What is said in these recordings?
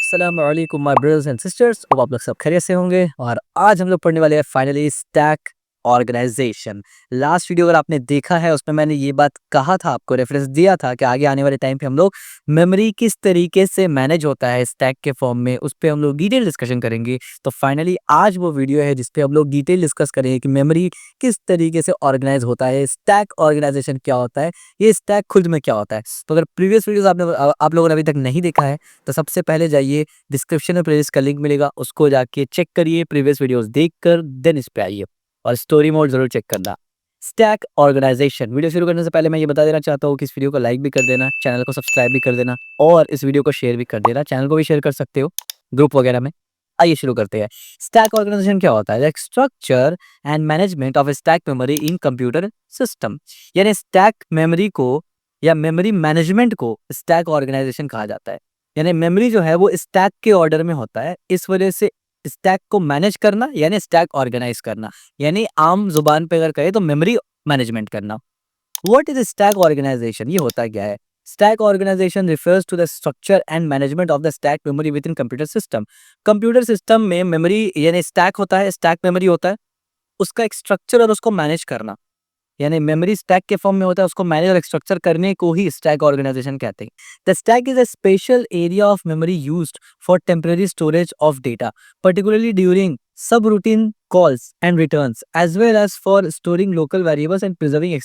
अस्सलाम वालेकुम my brothers and sisters. अब आप लोग सब खैरियत से होंगे और आज हम लोग पढ़ने वाले हैं finally stack organisation. Last video अगर आपने देखा है उसमें मैंने ये बात कहा था, आपको रेफरेंस दिया था कि आगे आने वाले टाइम पे हम लोग मेमोरी किस तरीके से मैनेज होता है स्टैक के फॉर्म में, उस पर हम लोग डिटेल डिस्कशन करेंगे। तो फाइनली आज वो वीडियो है जिसपे हम लोग डिटेल डिस्कस करेंगे कि मेमोरी किस तरीके से ऑर्गेनाइज होता है, स्टैक ऑर्गेनाइजेशन क्या होता है, ये स्टैक खुद में क्या होता है। तो अगर प्रीवियस वीडियोस आप लोगों ने अभी तक नहीं देखा है तो सबसे पहले जाइए, डिस्क्रिप्शन में प्लेलिस्ट का लिंक मिलेगा, उसको जाके चेक करिए, प्रीवियस वीडियोस देखकर देन इस पे आइए और स्टोरी मोड जरूर चेक करना। स्टैक ऑर्गेनाइजेशन वीडियो शुरू करने से पहले मैं ये बता देना चाहता हूँ कि इस वीडियो को लाइक भी कर देना, चैनल को सब्सक्राइब भी कर देना और इस वीडियो को शेयर भी कर देना। चैनल को भी शेयर कर सकते हो ग्रुप वगैरह में। आइए शुरू करते हैं। स्टैक ऑर्गेनाइजेशन क्या होता है? Structure and management of stack memory in computer system. यानी स्टैक मेमोरी को या मेमोरी मैनेजमेंट को स्टैक ऑर्गेनाइजेशन कहा जाता है। यानी मेमोरी जो है वो स्टैक के ऑर्डर में होता है, इस वजह से स्टैक को मैनेज करना यानी स्टैक ऑर्गेनाइज करना, यानी आम जुबान पे अगर कहे तो मेमोरी मैनेजमेंट करना। What is stack organisation? ये होता क्या है? Stack organisation refers to the structure and management of the stack memory within computer system. Computer system में मेमोरी यानी स्टैक होता है, स्टैक मेमोरी होता है, उसका एक स्ट्रक्चर और उसको मैनेज करना, यानी मेमोरी स्टैक के फॉर्म में होता है, उसको मैनेज और स्ट्रक्चर करने को ही स्टैक ऑर्गेनाइजेशन कहते हैं। The stack is a special area of memory used for temporary storage of data, particularly during subroutine calls and returns, as well as for storing local variables and preserving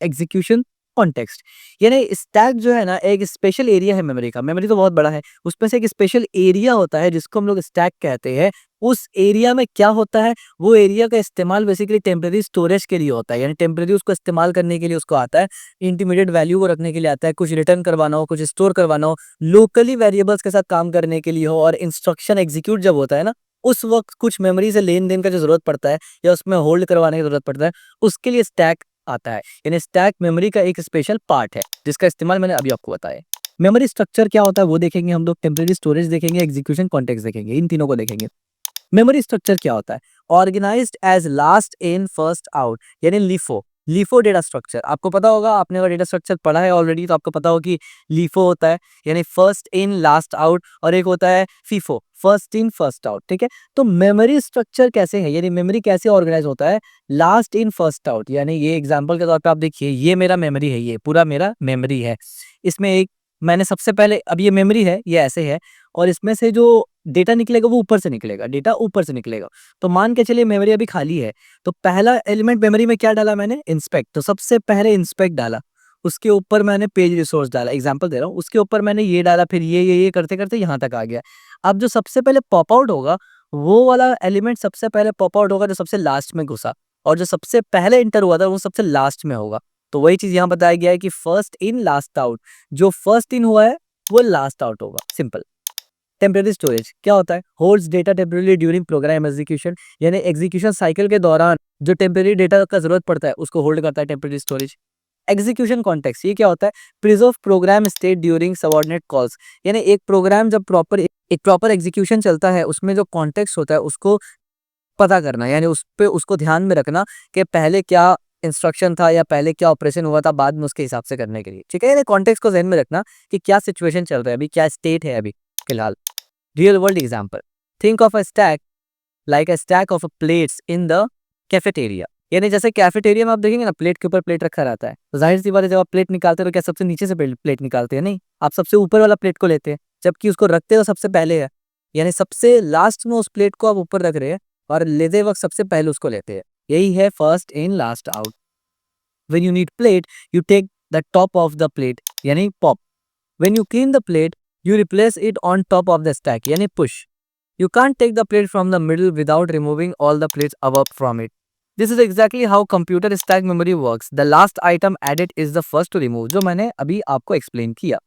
execution context। यानी stack जो है ना एक special area है memory का। Memory तो बहुत बड़ा है, उसमें से एक स्पेशल एरिया होता है जिसको हम लोग स्टैक कहते हैं। उस एरिया में क्या होता है, वो एरिया का इस्तेमाल बेसिकली टेम्पररी स्टोरेज के लिए होता है, यानी टेम्पररी उसको इस्तेमाल करने के लिए उसको आता है, इंटरमीडिएट वैल्यू को रखने के लिए आता है, कुछ रिटर्न करवाना हो, कुछ स्टोर करवाना हो, लोकली वेरिएबल्स के साथ काम करने के लिए हो, और इंस्ट्रक्शन एग्जीक्यूट जब होता है ना उस वक्त कुछ मेमोरी से लेन देन का जो जरूरत पड़ता है या उसमें होल्ड करवाने की जरूरत पड़ता है, उसके लिए स्टैक आता है। यानी स्टैक मेमोरी का एक स्पेशल पार्ट है जिसका इस्तेमाल मैंने अभी आपको बताया। मेमोरी स्ट्रक्चर क्या होता है वो देखेंगे हम लोग, टेम्पररी स्टोरेज देखेंगे, एग्जीक्यूशन कॉन्टेक्स्ट देखेंगे, इन तीनों को देखेंगे। मेमोरी स्ट्रक्चर क्या होता है? Organised as last in first out, यानी लिफो। लिफो डेटा स्ट्रक्चर आपको पता होगा, आपने अगर डेटा स्ट्रक्चर पढ़ा है ऑलरेडी तो आपको पता होगा कि लिफो होता है यानी फर्स्ट इन लास्ट आउट, और एक होता है FIFO, first in first out. ठीक है, तो मेमोरी स्ट्रक्चर कैसे है, यानी मेमोरी कैसे ऑर्गेनाइज होता है? लास्ट इन फर्स्ट आउट, यानी ये एग्जांपल के तौर पे आप देखिए, ये मेरा मेमोरी है, ये पूरा मेरा मेमोरी है। इसमें एक मैंने सबसे पहले, अब ये मेमोरी है, ये ऐसे है, और इसमें से जो डेटा निकलेगा वो ऊपर से निकलेगा, डेटा ऊपर से निकलेगा। तो मान के चलिए मेमोरी अभी खाली है, तो पहला एलिमेंट मेमोरी में क्या डाला मैंने? इंस्पेक्ट। तो सबसे पहले इंस्पेक्ट डाला, उसके ऊपर मैंने पेज रिसोर्स डाला, एग्जांपल दे रहा हूँ, उसके ऊपर मैंने ये डाला, फिर ये करते करते यहाँ तक आ गया। अब जो सबसे पहले पॉप आउट होगा वो वाला एलिमेंट सबसे पहले पॉप आउट होगा जो सबसे लास्ट में घुसा, और जो सबसे पहले इंटर हुआ था वो सबसे लास्ट में होगा। तो वही चीज यहाँ बताया गया है कि फर्स्ट इन लास्ट आउट, जो फर्स्ट इन हुआ है वो लास्ट आउट होगा। सिंपल। टेम्पररी स्टोरेज क्या होता है? Holds data temporary during program execution, यानी एग्जीक्यूशन साइकिल के दौरान जो टेम्पररी डेटा का जरूरत पड़ता है उसको होल्ड करता है टेम्पररी स्टोरेज। एग्जीक्यूशन कॉन्टेक्स्ट ये क्या होता है? Preserve program state during subordinate calls, यानी एक प्रोग्राम जब प्रॉपर एग्जीक्यूशन चलता है उसमें जो कॉन्टेक्स्ट होता है उसको पता करना, यानी उस पे उसको ध्यान में रखना कि पहले क्या इंस्ट्रक्शन था या पहले क्या ऑपरेशन हुआ था, बाद में उसके हिसाब से करने के लिए। ठीक है, यानी कॉन्टेक्स्ट को ध्यान में रखना कि क्या सिचुएशन चल रहा है अभी, क्या स्टेट है अभी फिलहाल। Real world example, think of a stack like a stack of plates in the cafeteria, यानी जैसे कैफेटेरिया में आप देखेंगे ना प्लेट के ऊपर प्लेट रखा रहता है, तो जाहिर सी बात है जब आप प्लेट निकालते हैं तो क्या सबसे नीचे से प्लेट निकालते हैं? नहीं, आप सबसे ऊपर वाला प्लेट को लेते हैं, जबकि उसको रखते तो सबसे पहले है, यानी सबसे लास्ट में उस प्लेट को आप ऊपर रख रहे हैं और लेते वक्त सबसे पहले उसको लेते हैं। यही है first in last out. When you need plate you take the top of the plate, यानी pop. When you clean the plate you replace it on top of the stack, yani push. You can't take the plate from the middle without removing all the plates above from it. This is exactly how computer stack memory works. The last item added is the first to remove, जो मैंने अभी आपको explain किया।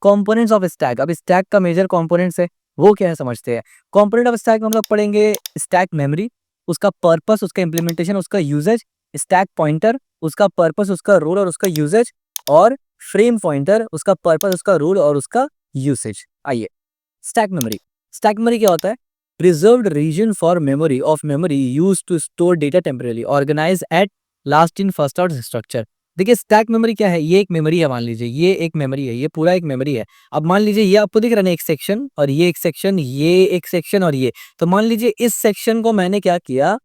Components of stack, अब stack का major components है वो क्या है समझते हैं। Component of stack में हम लोग पढ़ेंगे stack memory, उसका purpose, उसका implementation, उसका usage, stack pointer, उसका purpose, उसका role और उसका usage, और frame pointer, उसका purpose, उसका role और उसका यूसेज। आइए, स्टैक मेमोरी। स्टैक मेमोरी क्या होता है? Preserved region for memory used to store data temporary, organise at last in first out structure. देखिए स्टैक मेमोरी क्या है, ये एक मेमोरी है, मान लीजिए ये एक मेमोरी है, ये पूरा एक मेमोरी है। अब मान लीजिए ये आपको दिख रहा है ना एक सेक्शन और ये एक सेक्शन, ये एक सेक्शन और ये। तो मान लीजिए इस सेक्शन को मैंने क्या किया,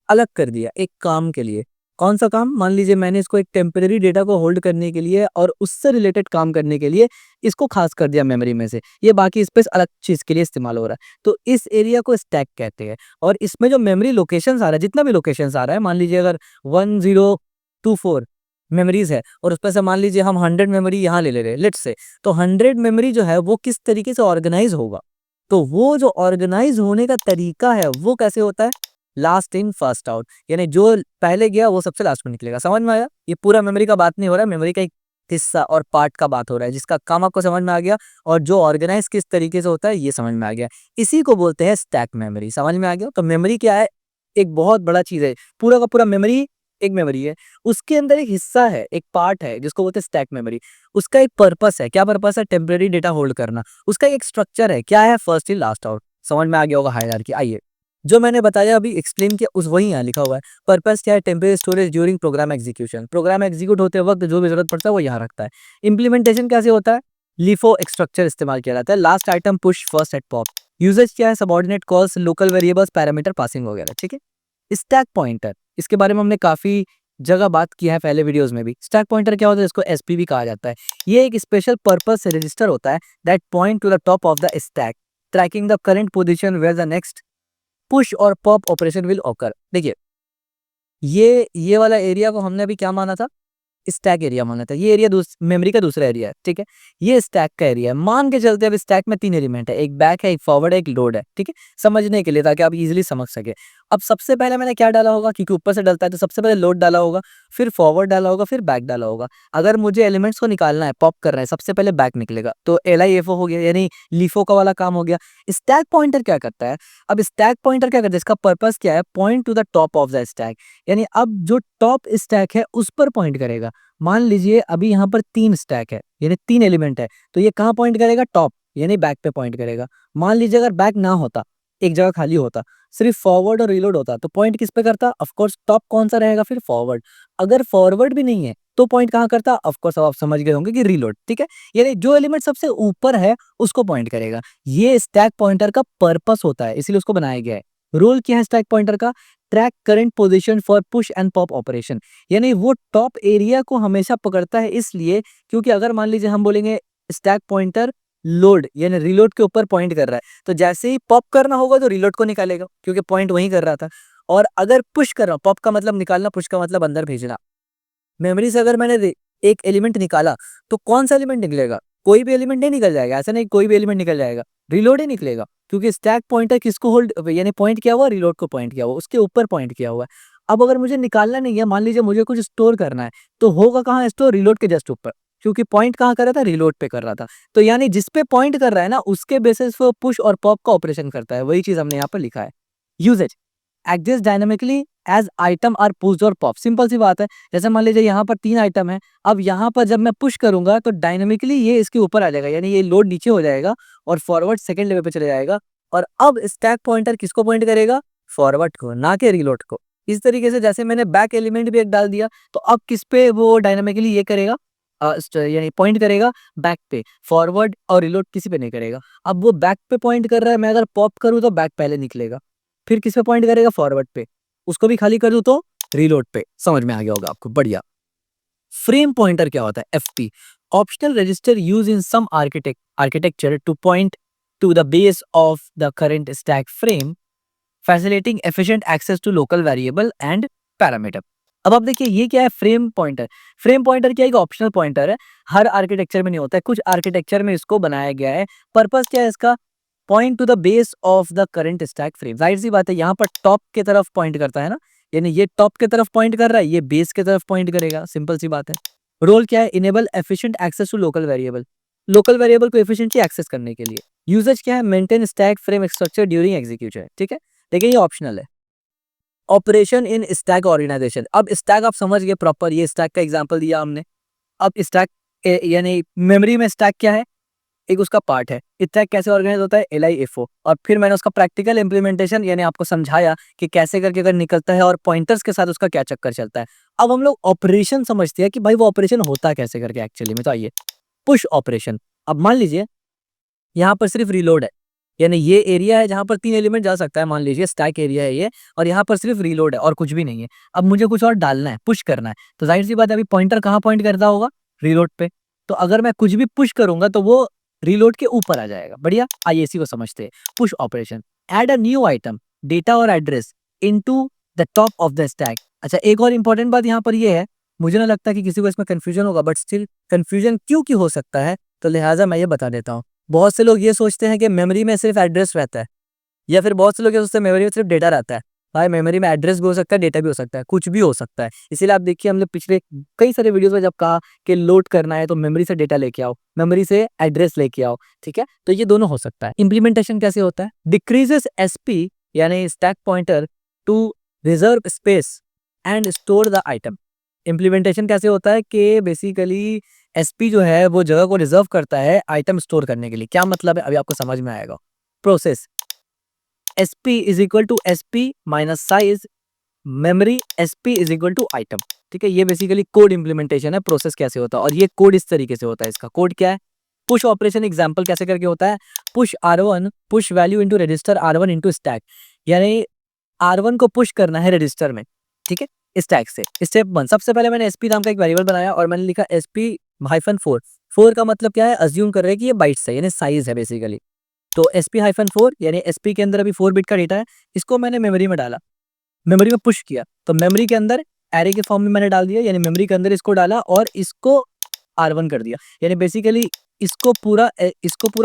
अलग कर दिया एक काम के लिए। कौन सा काम? मान लीजिए मैंने इसको एक टेम्परेरी डेटा को होल्ड करने के लिए और उससे रिलेटेड काम करने के लिए इसको खास कर दिया मेमोरी में से। ये बाकी स्पेस अलग चीज़ के लिए इस्तेमाल हो रहा है। तो इस एरिया को स्टैक कहते हैं और इसमें जो मेमोरी लोकेशंस आ रहा है, जितना भी लोकेशंस आ रहा है, मान लीजिए अगर 1024 मेमोरीज़ है और उसमें से मान लीजिए हम 100 मेमोरी यहाँ ले रहे हैं लेट्स से, तो 100 मेमोरी जो है वो किस तरीके से ऑर्गेनाइज़ होगा? तो वो जो ऑर्गेनाइज़ होने का तरीका है वो कैसे होता है? लास्ट इन फर्स्ट आउट, यानी जो पहले गया वो सबसे लास्ट में निकलेगा। समझ में आया? ये पूरा मेमोरी का बात नहीं हो रहा है, मेमोरी का एक हिस्सा और पार्ट का बात हो रहा है, जिसका काम आपको समझ में आ गया और जो ऑर्गेनाइज किस तरीके से होता है ये समझ में आ गया। इसी को बोलते हैं स्टैक मेमोरी। समझ में आ गया? तो मेमोरी क्या है? एक बहुत बड़ा चीज है, पूरा का पूरा मेमोरी एक मेमोरी है, उसके अंदर एक हिस्सा है, एक पार्ट है जिसको बोलते हैं स्टैक मेमोरी। उसका एक पर्पस है, क्या पर्पस है? टेम्परेरी डेटा होल्ड करना। उसका एक स्ट्रक्चर है, क्या है? First in last out. समझ में आ गया होगा हायरार्की। आइए, जो मैंने बताया अभी एक्सप्लेन किया उस वही यहाँ लिखा हुआ है। पर्पस क्या है? Temporary storage during program execution. Program execute होते वक्त जो भी जरूरत पड़ता है वो यहाँ रखता है। इम्प्लीमेंटेशन कैसे होता है? लिफो स्ट्रक्चर इस्तेमाल किया जाता है। Last item push first at pop. Usages क्या है? Subordinate calls, local variables, parameter passing वगैरह। ठीक है। स्टैक पॉइंटर, इसके बारे में हमने काफी जगह बात किया है पहले वीडियोस में भी। स्टैक पॉइंटर क्या होता है? इसको एसपी कहा जाता है। ये एक स्पेशल पर्पस रजिस्टर होता है that point to the top of the stack, tracking the current position where the next push और पॉप ऑपरेशन विल ऑकर। देखिए ये वाला एरिया को हमने अभी क्या माना था? स्टैक एरिया माना था। ये एरिया मेमोरी का दूसरा एरिया है, ठीक है। ये स्टैक का एरिया है। मान के चलते अब स्टैक में 3 एलिमेंट है, एक बैक है, एक फॉरवर्ड है, एक लोड है, ठीक है। समझने के लिए ताकि आप इजीली समझ सके। अब सबसे पहले मैंने क्या डाला होगा, क्योंकि ऊपर से डलता है तो सबसे पहले लोड डाला होगा, फिर फॉरवर्ड डाला होगा, फिर बैक डाला होगा। अगर मुझे एलिमेंट्स को निकालना है, पॉप करना है, सबसे पहले बैक निकलेगा, तो LIFO हो गया, यानी लिफो का वाला काम हो गया। स्टैक पॉइंटर क्या करता है? अब स्टैक पॉइंटर क्या करता है? इसका पर्पस क्या है? Point to the top of the stack, यानी अब जो टॉप स्टैक है उस पर पॉइंट करेगा। मान लीजिए अभी यहाँ पर 3 स्टैक है, यानी 3 एलिमेंट है, तो ये कहाँ पॉइंट करेगा? टॉप, यानी बैक पे पॉइंट करेगा। मान लीजिए अगर बैक ना होता, एक जगह खाली होता, सिर्फ फॉरवर्ड और रिलोड होता, तो पॉइंट किस पे करता? ऑफ कोर्स टॉप कौन सा रहेगा? फिर फॉरवर्ड। अगर फॉरवर्ड भी नहीं है तो पॉइंट कहाँ करता? ऑफ कोर्स अब आप समझ गए होंगे कि रिलोड, ठीक है। यानी जो एलिमेंट सबसे ऊपर है उसको पॉइंट करेगा। ये स्टैक पॉइंटर का पर्पस होता है, इसीलिए उसको बनाया गया है। रोल क्या है स्टैक पॉइंटर का? Track current position for push and pop operation, यानी वो टॉप एरिया को हमेशा पकड़ता है, इसलिए क्योंकि अगर मान लीजिए हम बोलेंगे स्टैक पॉइंटर लोड यानी रिलोड के ऊपर पॉइंट कर रहा है, तो जैसे ही पॉप करना होगा तो रिलोड को निकालेगा, क्योंकि पॉइंट वहीं कर रहा था। और अगर पुश कर रहा हूं, पॉप का मतलब निकालना, पुश का मतलब अंदर भेजना। मेमोरी से अगर मैंने एक एलिमेंट निकाला तो कौन सा एलिमेंट निकलेगा? कोई भी एलिमेंट नहीं निकल जाएगा, ऐसा नहीं कोई भी एलिमेंट निकल जाएगा, रिलोड ही निकलेगा, क्योंकि स्टैक पॉइंटर किसको होल्ड यानी पॉइंट किया हुआ? रिलोड को पॉइंट किया हुआ, उसके ऊपर पॉइंट किया हुआ है। अब अगर मुझे निकालना नहीं है, मान लीजिए मुझे कुछ स्टोर करना है, तो होगा कहाँ स्टोर? रिलोड के जस्ट ऊपर, क्योंकि पॉइंट कहाँ कर रहा था? रिलोड पे कर रहा था। तो यानी जिस पे पॉइंट कर रहा है ना, उसके बेसिस पे पुश और पॉप का ऑपरेशन करता है। वही चीज हमने यहाँ पर लिखा है। Usages exist dynamically as item are pushed और पॉप। सिंपल सी बात है, जैसे मान लीजिए यहाँ पर 3 आइटम है, अब यहाँ पर जब मैं पुश करूंगा तो डायनामिकली ये इसके ऊपर आ जाएगा, यानी ये लोड नीचे हो जाएगा और फॉरवर्ड सेकंड लेवल पे चले जाएगा। और अब स्टैक पॉइंटर किसको पॉइंट करेगा? फॉरवर्ड को, ना कि रिलोड को। इस तरीके से जैसे मैंने बैक एलिमेंट भी एक डाल दिया, तो अब किस पे वो डायनामिकली ये करेगा, यानी पॉइंट करेगा बैक पे, फॉरवर्ड और रिलोड किसी पे नहीं करेगा। अब वो बैक पे पॉइंट कर रहा है, मैं अगर पॉप करूँ तो बैक पहले निकलेगा, फिर किस पे पॉइंट करेगा? फॉरवर्ड पे, उसको भी खाली कर दूं तो रीलोड पे। समझ में आ गया होगा आपको, बढ़िया। फ्रेम पॉइंटर क्या होता है? FP, optional register use in some architecture to point to the base of the current stack frame, facilitating efficient access to local variable and parameter. अब आप देखिए ये क्या है? Frame pointer. फ्रेम पॉइंटर क्या है? एक ऑप्शनल पॉइंटर है, हर आर्किटेक्चर में नहीं होता है, कुछ आर्किटेक्चर में इसको बनाया गया है। पर्पस क्या है इसका? Point to the base of the current stack frame. जाहिर सी बात है, यहाँ पर टॉप की तरफ पॉइंट करता है ना, यानी ये टॉप की तरफ पॉइंट कर रहा है, ये बेस की तरफ पॉइंट करेगा। सिंपल सी बात है। रोल क्या है? Enable efficient access to local variable, local variable को एफिशिएंटली एक्सेस करने के लिए। यूजेज क्या है? Maintain stack frame structure during execution, ठीक है। देखिए ये ऑप्शनल है। ऑपरेशन इन स्टैक ऑर्गेनाइजेशन, अब स्टैक आप समझ गए प्रॉपर, ये स्टैक का एग्जांपल दिया हमने। अब स्टैक यानी मेमोरी में स्टैक क्या है? एक उसका पार्ट है। स्टैक कैसे ऑर्गेनाइज होता है, LIFO। और फिर मैंने उसका प्रैक्टिकल इंप्लीमेंटेशन यानी आपको समझाया कि कैसे करके अगर निकलता है और पॉइंटर्स के साथ उसका क्या चक्कर चलता है। अब हम लोग ऑपरेशन समझते हैं कि भाई वो ऑपरेशन होता कैसे करके एक्चुअली में। तो आइए, पुश ऑपरेशन। अब मान लीजिए यहाँ पर सिर्फ रीलोड है, यानी ये एरिया है जहाँ पर 3 एलिमेंट जा सकता है, मान लीजिए स्टैक एरिया है ये, और यहाँ पर सिर्फ रीलोड है और कुछ भी नहीं है। अब मुझे कुछ और डालना है, पुश करना है, तो जाहिर सी बात है अभी पॉइंटर कहाँ पॉइंट करता होगा, रीलोड पे। तो अगर मैं कुछ भी पुश करूंगा तो वो रीलोड के ऊपर आ जाएगा। बढ़िया, आइए इसी को समझते हैं। Push operation, add a new item, data और address into the top of the stack. अच्छा, एक और इंपॉर्टेंट बात यहाँ पर ये है, मुझे ना लगता कि किसी को इसमें कंफ्यूजन होगा, बट स्टिल कंफ्यूजन क्यों की हो सकता है, तो लिहाजा मैं ये बता देता हूँ। बहुत से लोग ये सोचते हैं कि मेमोरी में सिर्फ एड्रेस रहता है, या फिर बहुत से लोग ये सोचते हैं मेमोरी में सिर्फ डेटा रहता है। भाई मेमोरी में एड्रेस भी हो सकता है, डेटा भी हो सकता है, कुछ भी हो सकता है। इसीलिए आप देखिए हमने पिछले कई सारे वीडियोस में जब कहा कि लोड करना है तो मेमोरी से डेटा लेके आओ, मेमोरी से एड्रेस लेके आओ, ठीक है। तो ये दोनों हो सकता है। इंप्लीमेंटेशन कैसे होता है, डिक्रीजेस SP यानी stack pointer to reserve space and store the item. Implementation कैसे होता है कि बेसिकली SP जो है वो जगह को रिजर्व करता है आइटम स्टोर करने के लिए। क्या मतलब है, अभी आपको समझ में आएगा। Process, SP is equal to SP minus size memory, SP is equal to item, ठीक है। ये बेसिकली कोड इंप्लीमेंटेशन है, प्रोसेस कैसे होता है। और ये कोड इस तरीके से होता है, इसका कोड क्या है। पुश ऑपरेशन एग्जांपल कैसे करके होता है, push R1 push value into register R1 into stack, यानी R1 को पुश करना है रजिस्टर में, ठीक है, स्टैक से। स्टेप 1, सबसे पहले मैंने SP नाम का एक वेरिएबल बनाया और मैंने लिखा SP-4। 4 का मतलब क्या है, अज्यूम कर रहे हैं कि ये बाइट्स है यानी साइज है बेसिकली। तो SP-4 यानी SP के अंदर अभी 4 बिट का डेटा है, इसको मैंने मेमोरी में डाला, मेमोरी में पुश किया, तो मेमोरी के अंदर एरे के फॉर्म में मैंने डाल दिया, यानी मेमोरी के अंदर इसको डाला और इसको R1 कर दिया, यानी बेसिकली इसको पूरा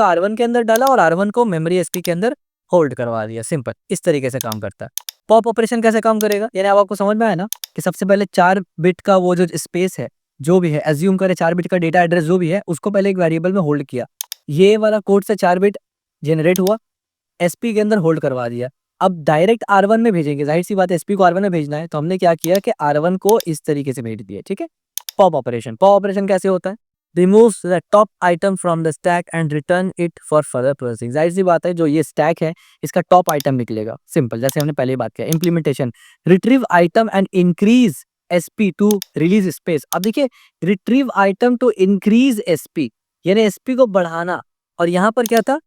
R1 के अंदर डाला और R1 को मेमोरी SP के अंदर होल्ड करवा दिया। सिंपल, इस तरीके से काम करता है। पॉप ऑपरेशन कैसे काम करेगा, यानी अब आपको समझ में आया ना कि सबसे पहले 4 बिट का वो जो स्पेस है, जो भी है एज्यूम करे 4 बिट का डेटा एड्रेस जो भी है, उसको पहले एक वेरिएबल में होल्ड किया। ये वाला कोड से 4 बिट जनरेट हुआ, SP के अंदर होल्ड करवा दिया। अब डायरेक्ट R1 में भेजेंगे, जाहिर सी बात है SP को R1 में भेजना है, तो हमने क्या किया कि R1 को इस तरीके से भेज दिया, ठीक है। पॉप ऑपरेशन कैसे होता है, removes the top item from the stack and return it for further processing. जाहिर सी बात है जो ये स्टैक है इसका टॉप आइटम निकलेगा, सिंपल, जैसे हमने पहले बात किया। Implementation, retrieve item and increase SP to release space. अब देखिए, retrieve item to increase SP यानी SP को बढ़ाना, और यहाँ पर क्या था,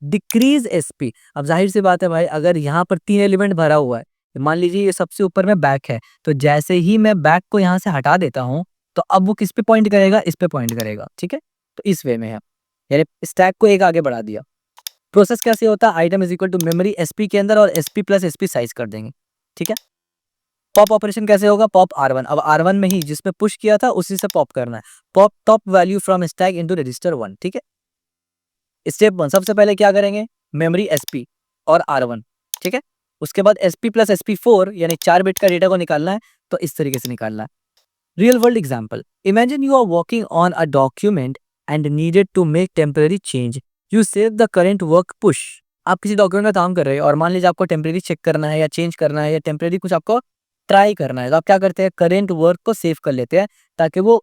डिक्रीज SP। अब जाहिर सी बात है भाई, अगर यहाँ पर 3 एलिमेंट भरा हुआ है, मान लीजिए ये सबसे ऊपर में बैक है, तो जैसे ही मैं बैक को यहाँ से हटा देता हूँ तो अब वो किस पे पॉइंट करेगा, इस पे पॉइंट करेगा, ठीक है। तो इस वे में है, यानी स्टैक को एक आगे बढ़ा दिया। प्रोसेस कैसे होता है, item is equal to memory SP के अंदर और SP प्लस SP साइज कर देंगे, ठीक है। पॉप ऑपरेशन कैसे होगा, पॉप R1, अब R1 में ही जिसमें पुश किया था उसी से पॉप करना है। Pop top value from stack into register 1, ठीक है। स्टेप 1, सबसे पहले क्या करेंगे, मेमोरी SP और R1, ठीक है। उसके बाद SP प्लस SP4 यानी 4 बिट का डेटा को निकालना है, तो इस तरीके से निकालना है। Real world example, imagine you are working on a document and needed to make temporary change, you save the current work push. आप किसी डॉक्यूमेंट में काम कर रहे हैं और मान लीजिए आपको टेम्पररी चेक करना है या चेंज करना है या टेम्पररी कुछ आपको ट्राई करना है, तो आप क्या करते हैं, करेंट वर्क को सेव कर लेते हैं ताकि वो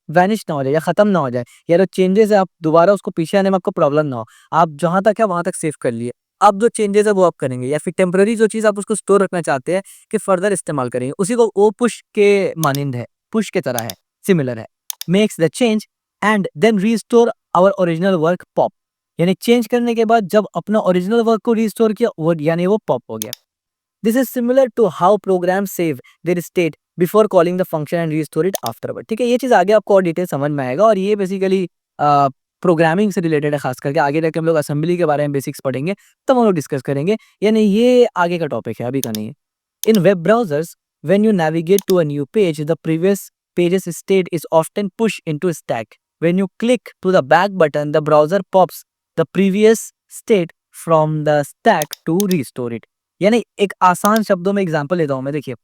वैनिश ना हो जाए या खत्म ना हो जाए, या जो चेंजेस है आप दोबारा उसको पीछे आने में आपको प्रॉब्लम ना हो, आप जहां तक है वहां तक सेव कर लिए। अब जो चेंजेस है वो आप करेंगे, या फिर टेम्पररी जो चीज आप उसको स्टोर रखना चाहते हैं कि फर्दर इस्तेमाल करेंगे, उसी को वो पुश के मानिंद है, पुश के तरह है, सिमिलर है। Makes the change and then restore our original work, pop, यानी चेंज करने के बाद जब अपना ओरिजिनल वर्क को रीस्टोर किया वो यानी वो पॉप हो गया। This is similar to how program save their state before calling the function and restore it afterward, ठीक है। ये चीज आगे आपको और डिटेल समझ में आएगा, और ये बेसिकली प्रोग्रामिंग से रिलेटेड है, खास करके आगे जाके हम लोग असेंबली के बारे में बेसिक्स पढ़ेंगे, तब हम लोग डिस्कस करेंगे, यानी ये आगे का टॉपिक है, अभी का नहीं है। In web browsers when you navigate to a new page the previous pages state is often push into stack, when you click to the back button the browser pops the previous state from the stack to restore it. यानी एक आसान शब्दों में example लेता हूं मैं, देखिए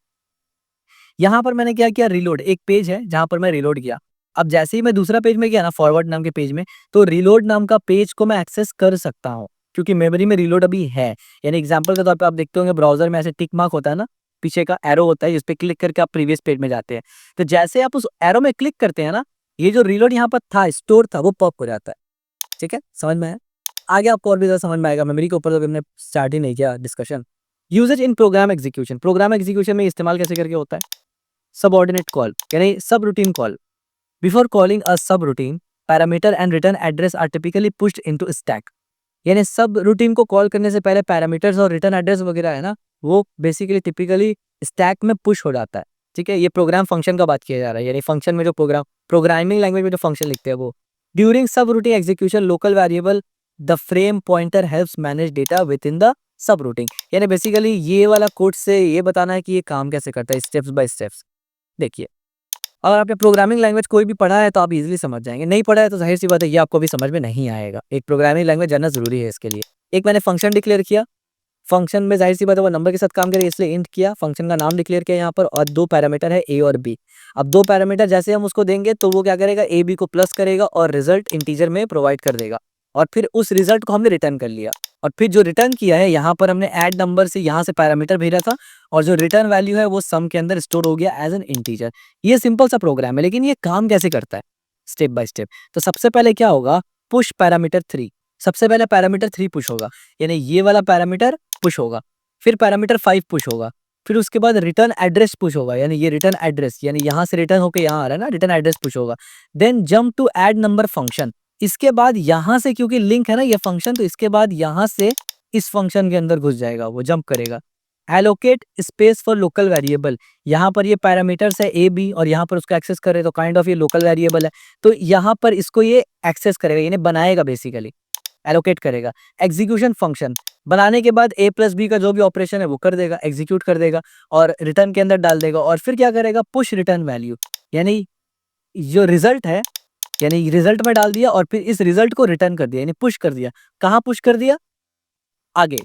यहां पर मैंने क्या किया, रीलोड, एक पेज है जहां पर मैं रीलोड किया। अब जैसे ही मैं दूसरा पेज में गया ना, फॉरवर्ड नाम के पेज में, तो रीलोड नाम का पेज को मैं एक्सेस कर सकता हूं क्योंकि मेमोरी में रीलोड अभी है। यानी एग्जांपल के तौर पे आप देखते होंगे ब्राउजर में ऐसे टिक मार्क होता है ना, पीछे का एरो होता है जिस पे क्लिक करके आप प्रीवियस पेज में जाते हैं, तो जैसे आप उस एरो में क्लिक करते हैं ना, ये जो रीलोड यहाँ पर था, स्टोर था, वो पॉप हो जाता है। ठीक है, समझ में आया? आगे आपको और भी ज़्यादा समझ में आएगा। मेमोरी के ऊपर तो हमने स्टार्ट ही नहीं किया डिस्कशन। यूजेज इन प्रोग्राम एग्जीक्यूशन, प्रोग्राम एग्जीक्यूशन में इस्तेमाल कैसे करके होता है? सबऑर्डिनेट कॉल यानी subroutine call. Before calling a subroutine, parameter and return address are typically pushed into stack. यानी सब रूटीन को कॉल करने से पहले पैरामीटर्स और रिटर्न एड्रेस वगैरह है ना, वो बेसिकली टिपिकली स्टैक में पुश हो जाता है। ठीक है, ये प्रोग्राम फंक्शन का बात किया जा रहा है, यानी फंक्शन में जो प्रोग्रामिंग लैंग्वेज में जो फंक्शन लिखते हैं वो। ड्यूरिंग सब routine execution local variable the frame pointer helps manage data with in the sub routine. यानी बेसिकली ये वाला कोड से ये बताना है कि ये काम कैसे करता है स्टेप्स बाय स्टेप्स। देखिए, अगर आपने प्रोग्रामिंग लैंग्वेज कोई भी पढ़ा है तो आप इजीली समझ जाएंगे, नहीं पढ़ा है तो जाहिर सी बात है ये आपको भी समझ में नहीं आएगा। एक प्रोग्रामिंग लैंग्वेज जानना जरूरी है इसके लिए। एक मैंने फंक्शन डिक्लेयर किया, फंक्शन में जाहिर सी बात है वो नंबर के साथ काम करे, इसलिए इंट किया, फंक्शन का नाम डिक्लेयर किया यहाँ पर, और दो पैरामीटर है ए और बी। अब दो पैरामीटर जैसे हम उसको देंगे तो वो क्या करेगा, ए बी को प्लस करेगा और रिजल्ट इंटीजर में प्रोवाइड कर देगा, और फिर उस रिजल्ट को हमने रिटर्न कर लिया। और फिर जो रिटर्न किया है यहाँ पर हमने ऐड नंबर से यहाँ से पैरामीटर भेजा था, और जो रिटर्न वैल्यू है वो सम के अंदर स्टोर हो गया एज एन इंटीजर। ये सिंपल सा प्रोग्राम है, लेकिन ये काम कैसे करता है स्टेप बाय स्टेप। तो सबसे पहले क्या होगा, पुश पैरामीटर 3। सबसे पहले पैरामीटर 3 पुश होगा, यानी ये वाला पैरामीटर पुश होगा। फिर पैरामीटर 5 पुश होगा। फिर उसके बाद रिटर्न एड्रेस पुश होगा, यानी ये रिटर्न एड्रेस, यानी यहाँ से रिटर्न होकर यहाँ आ रहा है ना, रिटर्न एड्रेस पुश होगा। Then jump to add number function. इसके बाद यहाँ से, क्योंकि लिंक है ना ये फंक्शन, तो इसके बाद यहाँ से इस फंक्शन के अंदर घुस जाएगा, वो जंप करेगा। Allocate space for local variable. यहाँ पर ये पैरामीटर्स है ए बी, और यहाँ पर उसको एक्सेस करे तो काइंड ऑफ ये लोकल वेरिएबल है, तो यहाँ पर इसको ये एक्सेस करेगा, यानी बनाएगा, बेसिकली एलोकेट करेगा। एग्जीक्यूशन फंक्शन बनाने के बाद ए प्लस बी का जो भी ऑपरेशन है वो कर देगा, एग्जीक्यूट कर देगा और रिटर्न के अंदर डाल देगा। और फिर क्या करेगा, पुश रिटर्न वैल्यू, यानी जो रिजल्ट है, यानी रिजल्ट में डाल दिया और फिर इस रिजल्ट को रिटर्न कर दिया, यानी पुश कर दिया। कहाँ पुश कर दिया, आगे।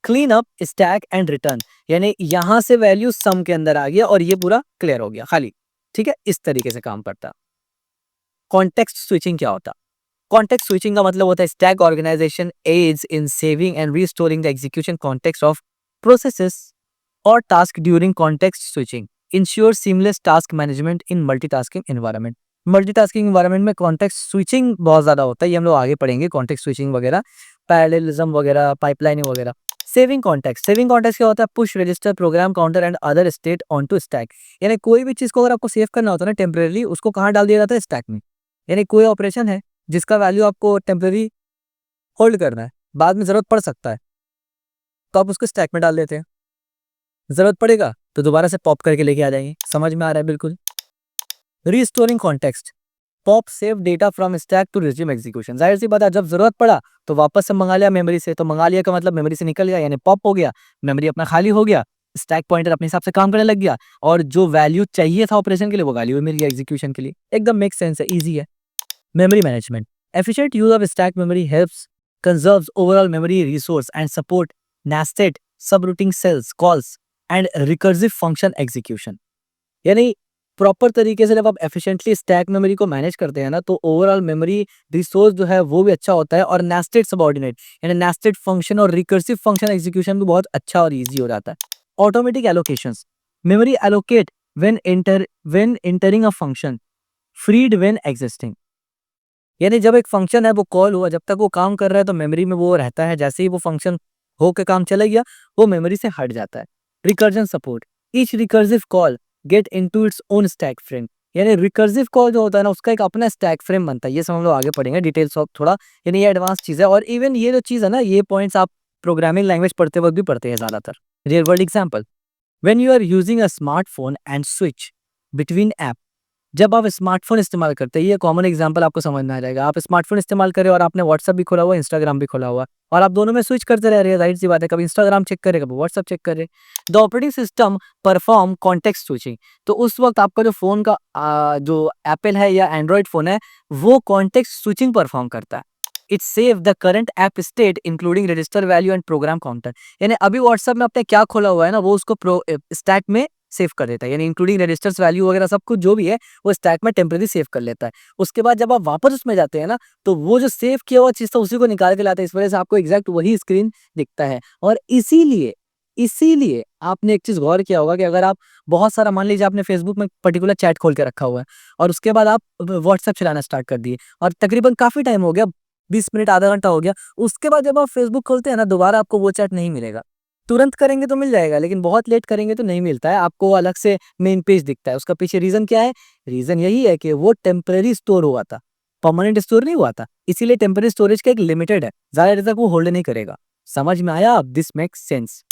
Clean up stack and return, यानी यहां से वैल्यू सम के अंदर आ गया और ये पूरा क्लियर हो गया खाली। ठीक है, इस तरीके से काम करता। कॉन्टेक्स्ट स्विचिंग क्या होता? कॉन्टेक्स्ट स्विचिंग का मतलब होता है stack organisation aids in saving and restoring the execution context of processes और task during context switching ensure seamless task management in multitasking environment. Multitasking environment में कॉन्टेक्स्ट स्विचिंग बहुत ज्यादा होता है, ये हम लोग आगे पढ़ेंगे, कॉन्टेक्स्ट स्विचिंग वगैरह, पैरेललिज्म वगैरह, पाइपलाइनिंग वगैरह। सेविंग कॉन्टेक्स्ट, सेविंग कॉन्टेक्स्ट क्या होता है, push register program counter and other state onto stack. यानी कोई भी चीज को अगर आपको सेव करना होता है ना टेम्परेरी, उसको कहाँ डाल दिया जाता है, स्टैक में। यानी कोई ऑपरेशन है जिसका वैल्यू आपको टेम्परेरी होल्ड करना है, बाद में जरूरत पड़ सकता है, तो आप उसको स्टैक में डाल देते हैं, जरूरत पड़ेगा तो दोबारा से पॉप करके लेके आ जाएंगे। समझ में आ रहा है बिल्कुल। Restoring context, pop save data from stack to resume execution. जाहिर सी बात है, जब जरूरत पड़ा तो वापस से मंगा लिया मेमोरी से, तो मंगा लिया का मतलब मेमोरी से निकल गया, यानी पॉप हो गया, मेमोरी अपना खाली हो गया, स्टैक पॉइंटर अपने हिसाब से काम करने लग गया, और जो वैल्यू चाहिए था ऑपरेशन के लिए वो वैल्यू मिल गया एग्जीक्यूशन के लिए। एकदम मेक सेंस है, इजी है। Memory management, efficient use of stack memory helps conserves overall memory resource and support nested subrouting cells calls and recursive function execution। यानी प्रॉपर तरीके से जब आप एफिशिएंटली स्टैक मेमोरी को मैनेज करते हैं ना, तो ओवरऑल मेमोरी रिसोर्स जो है वो भी अच्छा होता है, और नेस्टेड सबऑर्डिनेट यानी नेस्टेड फंक्शन और रिकर्सिव फंक्शन एग्जीक्यूशन भी बहुत अच्छा और इजी हो जाता है। Automatic allocations, memory allocate when entering a function, freed when existing. यानी जब एक फंक्शन है वो कॉल हुआ, जब तक वो काम कर रहा है तो मेमोरी में वो रहता है, जैसे ही वो फंक्शन होके काम चला गया वो मेमोरी से हट जाता है। Recursion support, each recursive call get into its own stack frame. यानी रिकर्सिव कॉल जो होता है ना, उसका एक अपना स्टैक फ्रेम बनता है। ये सब हम लोग आगे पढ़ेंगे डिटेल्स ऑफ थोड़ा, यानी ये एडवांस चीज है। और इवन ये जो चीज है ना, ये पॉइंट्स आप प्रोग्रामिंग लैंग्वेज पढ़ते वक्त भी पढ़ते हैं ज्यादातर। Real world example, when you are using a smartphone and switch between app. जब आप स्मार्टफोन इस्तेमाल करते हैं, ये कॉमन एग्जांपल आपको समझ में आ जाएगा। आप स्मार्टफोन इस्तेमाल करें और आपने व्हाट्सएप भी खोला हुआ है, इंस्टाग्राम भी खोला हुआ है, और आप दोनों में स्विच करते रह रहे हैं, जाहिर सी बात है कभी इंस्टाग्राम चेक करें, कभी व्हाट्सएप चेक करें। The operating system perform context switching. तो उस वक्त आपका जो फोन का जो एप्पल है या एंड्रॉइड फोन है, वो कॉन्टेक्स्ट स्विचिंग परफॉर्म करता है। It save the current app state including register value and program counter. यानी अभी व्हाट्सएप में आपने क्या खोला हुआ है ना, वो उसको स्टैक में सेव कर देता है, यानी इंक्लूडिंग रजिस्टर्स वैल्यू वगैरह सब कुछ जो भी है वो स्टैक में टेम्परेरी सेव कर लेता है। उसके बाद जब आप वापस उसमें जाते हैं ना, तो वो जो सेव किया हुआ चीज था उसी को निकाल के लाता है, इस वजह से आपको एग्जैक्ट वही स्क्रीन दिखता है। और इसीलिए इसीलिए आपने एक चीज गौर किया होगा कि अगर आप बहुत सारा, मान लीजिए आपने फेसबुक में पर्टिकुलर चैट खोल के रखा हुआ है और उसके बाद आप व्हाट्सएप चलाना स्टार्ट कर दिए और तकरीबन काफी टाइम हो गया, 20 मिनट आधा घंटा हो गया, उसके बाद जब आप फेसबुक खोलते हैं ना दोबारा आपको वो चैट नहीं मिलेगा। तुरंत करेंगे तो मिल जाएगा लेकिन बहुत लेट करेंगे तो नहीं मिलता है, आपको अलग से मेन पेज दिखता है। उसका पीछे रीज़न क्या है? रीज़न यही है कि वो टेम्परेरी स्टोर हुआ था, परमानेंट स्टोर नहीं हुआ था। इसीलिए टेम्परेरी स्टोरेज का एक लिमिटेड है, ज़्यादा देर तक वो होल्ड नहीं करेगा। समझ में आया अब? This makes sense.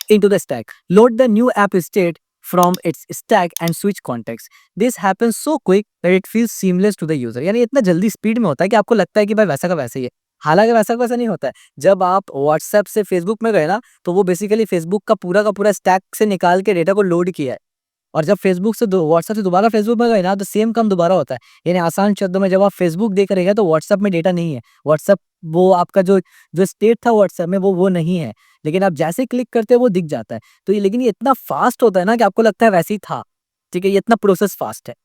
Into the stack. Load the new app state from its stack and switch context. This happens so quick that it feels seamless to the user. यानी इतना जल्दी स्पीड में होता है कि आपको लगता है कि भाई वैसा का वैसा ही है। हालांकि वैसा का वैसा नहीं होता है। जब आप WhatsApp से Facebook में गए ना तो वो बेसिकली Facebook का पूरा स्टैक से निकाल के डेटा को लोड किया है। और जब फेसबुक से व्हाट्सएप से दोबारा फेसबुक में गए ना तो सेम काम दोबारा होता है। यानी आसान शब्दों में जब आप फेसबुक देख रहे हैं तो व्हाट्सएप में डेटा नहीं है। व्हाट्सएप वो आपका जो जो स्टेट था व्हाट्सएप में वो नहीं है। लेकिन आप जैसे क्लिक करते हैं वो दिख जाता है। तो ये लेकिन ये इतना फास्ट होता है ना कि आपको लगता है वैसे ही था। ठीक है, ये इतना प्रोसेस फास्ट है।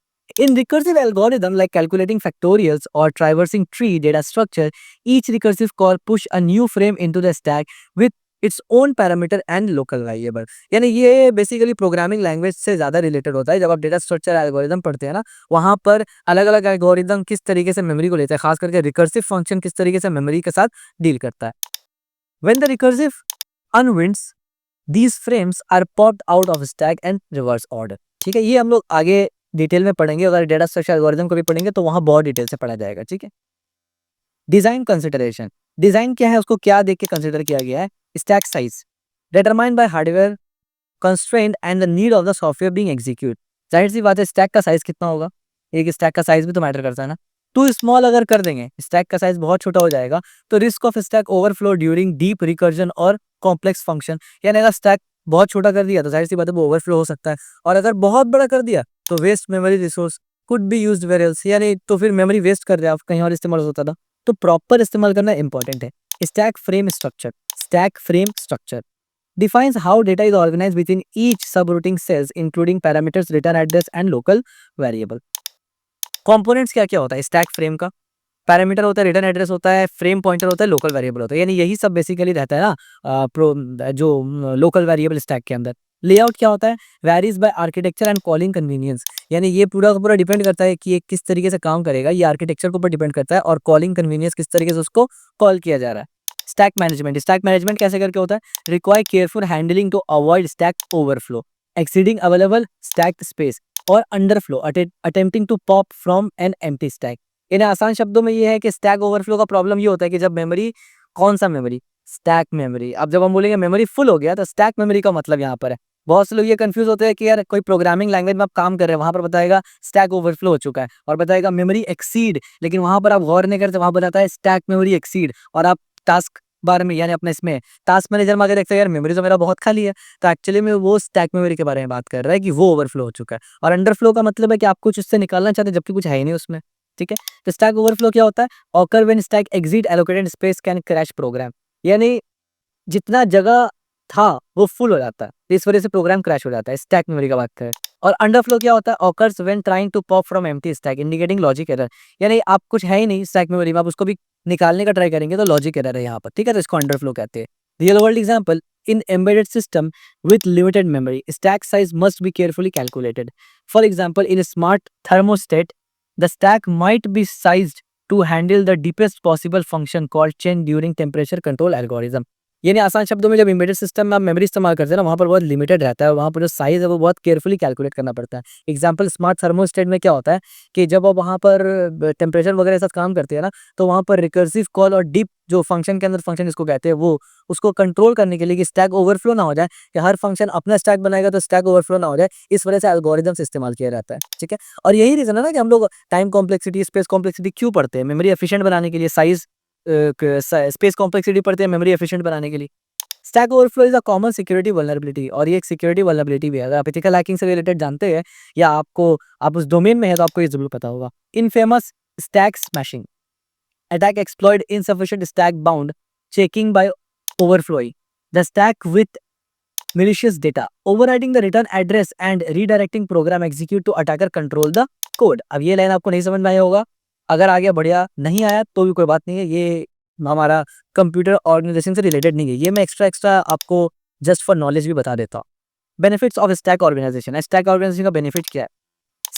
In recursive algorithm like calculating factorials or traversing tree data structure, each recursive call push a new frame into the stack with its own parameter and local variable. यानी ये बेसिकली प्रोग्रामिंग लैंग्वेज से ज़्यादा related होता है। जब आप data structure algorithm पढ़ते हैं ना वहाँ पर अलग अलग एल्गोरिदम किस तरीके से मेमोरी को लेता है, खास करके रिकर्सिव फंक्शन किस तरीके से मेमोरी के साथ डील करता है। When the recursive unwinds, these frames are popped out of stack and reverse order. ठीक है, ये हम लोग आगे डिटेल में पढ़ेंगे। अगर डेटा स्ट्रक्चर एल्गोरिदम को भी पढ़ेंगे तो वहाँ बहुत डिटेल से पढ़ा जाएगा। ठीक है, डिजाइन कंसिडरेशन। डिजाइन क्या है, उसको क्या देख के कंसिडर किया गया है? Stack size determined by hardware constraint and the need of the software being execute. जाहिर सी बात है स्टैक का साइज कितना होगा, एक स्टैक का साइज भी तो मैटर करता है ना। टू स्मॉल अगर कर देंगे, स्टैक का साइज बहुत छोटा हो जाएगा तो risk of stack overflow during deep recursion और कॉम्प्लेक्स फंक्शन। यानी अगर स्टैक बहुत छोटा कर दिया तो जाहिर सी बात है वो ओवरफ्लो हो सकता है, और अगर बहुत बड़ा कर दिया तो waste memory resource could be used where else. यानी तो फिर मेमोरी वेस्ट कर रहे आप, कहीं और इस्तेमाल होता था। तो प्रॉपर इस्तेमाल करना इंपॉर्टेंट है। Stack frame structure. Stack frame structure defines how data is organized within each subrouting cells including parameters, return address and local variable. Components क्या क्या होता है स्टैक फ्रेम का? पैरामीटर होता है, रिटर्न एड्रेस होता है, फ्रेम पॉइंटर होता है, लोकल वेरिएबल होता है। यानी यही सब बेसिकली रहता है ना जो लोकल वेरिएबल स्टैक के अंदर। लेआउट क्या होता है? Varies by architecture and calling convenience. यानी ये पूरा का पूरा डिपेंड करता है कि ये किस तरीके से काम करेगा, ये आर्किटेक्चर के ऊपर डिपेंड करता है, और कॉलिंग कन्वीनियंस किस तरीके से उसको कॉल किया जा रहा है। Stack management. स्टैक मैनेजमेंट कैसे करके होता है? Require careful handling to avoid stack overflow, exceeding available stack space और underflow, attempting to pop from an empty stack. इन्हें आसान शब्दों में ये है कि स्टैक ओवरफ्लो का प्रॉब्लम ये होता है कि जब मेमोरी, कौन सा मेमोरी? Stack memory. अब जब हम बोलेंगे मेमोरी फुल हो गया तो स्टैक मेमोरी का मतलब यहाँ पर है। बहुत से लोग ये कंफ्यूज होते हैं कि यार कोई प्रोग्रामिंग लैंग्वेज में आप काम कर रहे हैं वहां पर बताएगा स्टैक ओवरफ्लो हो चुका है और बताएगा मेमोरी एक्सीड, लेकिन वहां पर आप गौर नहीं करते, वहां बताता है स्टैक मेमोरी एक्सीड। और आप टास्क बार में यानी अपने इसमें टास्क मैनेजर में अगर देखते हैं यार मेमोरी तो मेरा बहुत खाली है, तो एक्चुअली में वो स्टैक मेमोरी के बारे में बात कर रहा है कि वो ओवरफ्लो हो चुका है। और अंडरफ्लो का मतलब है कि आप कुछ उससे निकालना चाहते हैं जबकि कुछ है ही नहीं उसमें। ठीक है, तो स्टैक ओवरफ्लो क्या होता है? Occur when stack exceed allocated space can crash program. यानी जितना जगह था वो फुल हो जाता है, तो इस वजह से प्रोग्राम क्रैश हो जाता है। स्टैक मेमोरी का बात करें। और अंडरफ्लो क्या होता है? Occurs when trying to pop from empty stack indicating logic error. यानी आप कुछ है ही नहीं स्टैक मेमोरी में, आप उसको भी निकालने का ट्राई करेंगे तो लॉजिक एरर है यहाँ पर। ठीक है, तो इसको अंडरफ्लो कहते हैं। Real world example, in embedded system with limited memory, stack size must be carefully calculated. For example, in a smart thermostat, the stack might be sized to handle the deepest possible function called chain during temperature control algorithm. यानी आसान शब्दों में जब embedded system में आप memory इस्तेमाल करते हैं ना वहाँ पर बहुत लिमिटेड रहता है, वहाँ पर जो साइज है वो बहुत केयरफुली कैलकुलेट करना पड़ता है। एग्जांपल, स्मार्ट थर्मोस्टेट में क्या होता है कि जब आप वहाँ पर टेम्परेचर वगैरह के साथ काम करते हैं ना तो वहाँ पर रिकर्सिव कॉल और डीप जो फंक्शन के अंदर फंक्शन इसको कहते हैं वो उसको कंट्रोल करने के लिए कि स्टैक ओवरफ्लो ना हो जाए, कि हर फंक्शन अपना स्टैक बनाएगा तो स्टैक ओवरफ्लो ना हो जाए, इस वजह से एल्गोरिदम्स इस्तेमाल किया जाता है। ठीक है, और यही रीजन है ना कि हम लोग टाइम कॉम्प्लेक्सिटी, स्पेस कॉम्प्लेक्सिटी क्यों पढ़ते हैं? मेमोरी एफिशिएंट बनाने के लिए, साइज स्पेस कॉम्प्लेक्सिटी पढ़ते हैं मेमोरी एफिशिएंट बनाने के लिए। Stack overflow is a common security vulnerability, और ये एक सिक्योरिटी वल्नरेबिलिटी भी है। अगर आप एथिकल हैकिंग से रिलेटेड जानते हैं या आप उस डोमेन में है तो आपको ये जरूर पता होगा। Infamous stack smashing attack exploit insufficient stack bound checking by overflowing the stack with malicious data, overriding the return address and redirecting program execute to attacker control the code. अब ये लाइन आपको नहीं समझ में आया होगा, अगर आ गया बढ़िया, नहीं आया तो भी कोई बात नहीं है, ये हमारा कंप्यूटर ऑर्गेनाइजेशन से रिलेटेड नहीं है, ये मैं एक्स्ट्रा आपको जस्ट फॉर नॉलेज भी बता देता हूँ। Benefits of stack organisation. Stack organisation का बेनिफिट क्या है?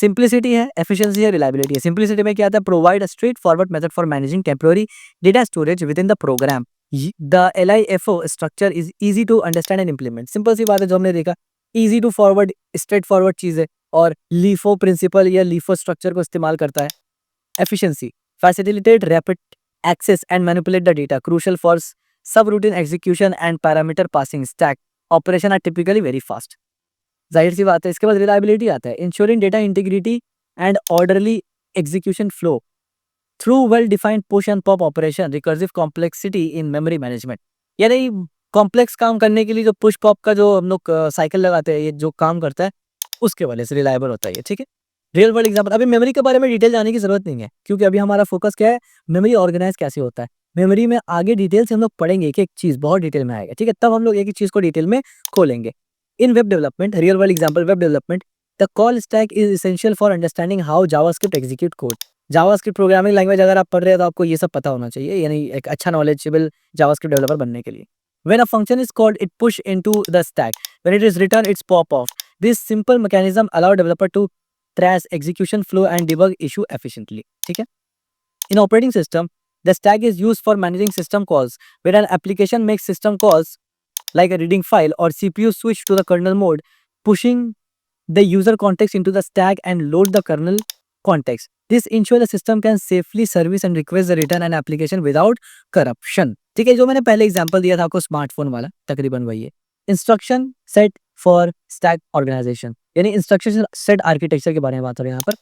सिंप्लिसिटी है, एफिशिएंसी है, रिलायबिलिटी है। सिंप्लिसिटी में क्या आता है, provide a straightforward method for managing temporary data storage within the program. The LIFO structure is easy to understand and implement. Simple सी बात है जो हमने देखा, easy to forward, straightforward चीज है, और लीफो प्रिंसिपल या लीफो स्ट्रक्चर को इस्तेमाल करता है। Efficiency, facilitate rapid access and manipulate the data, crucial for subroutine execution and parameter passing stack operation are typically very fast। जाहिर सी बात है। इसके बाद रिलायबिलिटी आता है, ensuring data integrity and orderly execution flow through well defined push and pop operation, recursive complexity in memory management. यानी complex काम करने के लिए जो पुश पॉप का जो हम लोग साइकिल लगाते हैं, ये जो काम करता है उसके वजह से रिलायबल होता है ये, ठीक है। रियल वर्ल्ड एग्जांपल, अभी मेमोरी के बारे में डिटेल जाने की जरूरत नहीं है, क्योंकि अभी हमारा फोकस क्या है, मेमोरी ऑर्गेनाइज कैसे होता है। मेमोरी में आगे डिटेल से हम लोग पढ़ेंगे, एक एक चीज बहुत डिटेल में आएगा, ठीक है। तब हम लोग एक एक चीज को डिटेल में खोलेंगे। In web development, real world example, web development, the call stack is essential for understanding how JavaScript execute code. JavaScript programming language अगर आप पढ़ रहे हैं तो आपको ये सब पता होना चाहिए, यानी एक अच्छा नॉलेजेबल जावास्क्रिप्ट डेवलपर बनने के लिए। When a function is called, it push into the stack. When it is returned, it's pop off. This simple mechanism allow developer to trace execution flow and debug issue efficiently. ठीक है? In operating system, the stack is used for managing system calls. When an application makes system calls like a reading file or CPU switch to the kernel mode, pushing the user context into the stack and load the kernel context. This ensure the system can safely service and request the return an application without corruption. ठीक है, जो मैंने पहले example दिया था आपको smartphone वाला, तकरीबन वही है। Instruction set for stack organisation, यानी इंस्ट्रक्शन सेट आर्किटेक्चर के बारे में बात हो रही है यहाँ पर।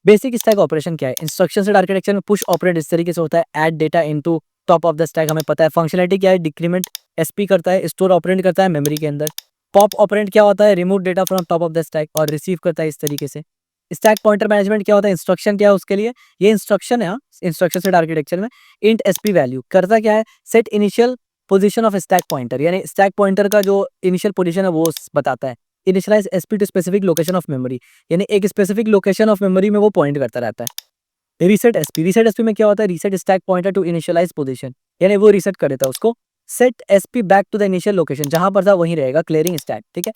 बेसिक स्टैक ऑपरेशन क्या है, इंस्ट्रक्शन सेट आर्किटेक्चर में पुश ऑपरेट इस तरीके से होता है, add data into top of the stack, हमें पता है। फंक्शनलिटी क्या है, डिक्रीमेंट एसपी करता है, स्टोर ऑपरेंट करता है मेमोरी के अंदर। पॉप ऑपरेंट क्या होता है, remove data from top of the stack और रिसीव करता है इस तरीके से। स्टैक पॉइंटर मैनेजमेंट क्या होता है, इंस्ट्रक्शन क्या है उसके लिए, ये इंस्ट्रक्शन है इंस्ट्रक्शन सेट आर्किटेक्चर में। इंट एसपी वैल्यू करता क्या है, set initial position of stack pointer, यानी स्टैक पॉइंटर का जो इनिशियल पोजीशन है वो बताता है। Initialise SP to specific location of memory, यानी एक स्पेसिफिक लोकेशन ऑफ मेमोरी में वो पॉइंट करता रहता है। रीसेट एसपी, रीसेट एसपी में क्या होता है, reset stack pointer to initialise position, यानी वो रीसेट कर देता है उसको। Set SP back to the initial location, जहां पर था वहीं रहेगा, क्लियरिंग स्टैक, ठीक है।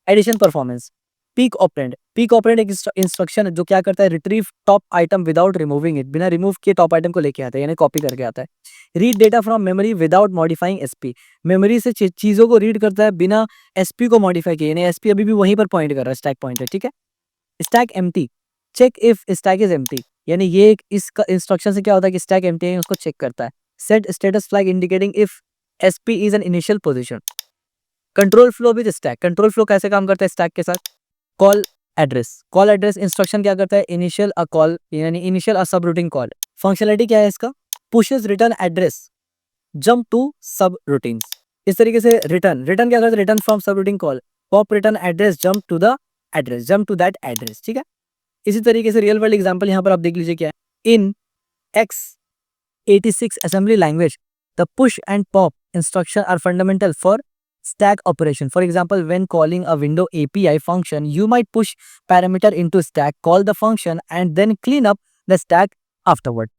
Addition performance, peek operand, peek operand एक इंस्ट्रक्शन है जो क्या करता है, retrieve top item without removing it, बिना रिमूव किए टॉप आइटम को लेके आता है, यानी कॉपी करके आता है। Read data from memory without modifying SP, memory से चीजों को रीड करता है बिना एसपी को मॉडिफाई किए, यानी एसपी अभी भी वहीं पर पॉइंट कर रहा है, स्टैक पॉइंटर, ठीक है। Stack empty, check if stack is empty, यानी ये इसका इंस्ट्रक्शन से क्या होता है कि स्टैक एम्प्टी है उसको चेक करता है। Set status flag indicating if SP is an initial position. Control flow with stack, control flow कैसे काम करता है स्टैक के साथ। Call address, call address instruction क्या करता है, इनिशियल अ कॉल, यानी initial a subroutine call. Functionality क्या है इसका, pushes return address jump to subroutines, इस तरीके से। रिटर्न, रिटर्न क्या करता है, return from subroutine call, pop return address jump to the address, jump to that address, ठीक है। इसी तरीके से रियल वर्ल्ड एग्जांपल यहाँ पर आप देख लीजिए क्या है। इन x86 assembly language, the push and pop instruction are fundamental for stack operation. For example, when calling a window API function, you might push parameter into stack, call the function and then clean up the stack afterward.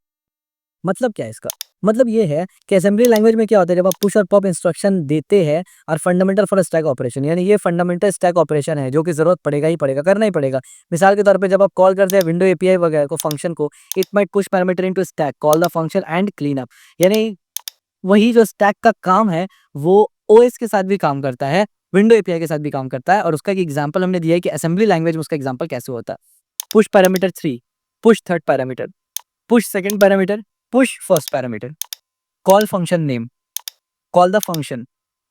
मतलब क्या है इसका, मतलब ये है कि assembly language में क्या होता है, जब आप पुश और पॉप इंस्ट्रक्शन देते हैं और फंडामेंटल फॉर स्टैक ऑपरेशन, यानी ये फंडामेंटल स्टैक ऑपरेशन है जो कि जरूरत पड़ेगा ही पड़ेगा, करना ही पड़ेगा। मिसाल के तौर पे जब आप कॉल करते हैं विंडो एपीआई वगैरह को, फंक्शन को, it might push parameter into stack, call the function and clean up, यानी वही जो स्टैक का काम है वो ओएस के साथ भी काम करता है, विंडो एपीआई के साथ भी काम करता है। और उसका एक एग्जांपल हमने दिया है कि असेंबली लैंग्वेज में उसका एग्जांपल कैसे होता है। Push parameter 3, push third parameter, push second parameter, push first parameter, call function name, call the function,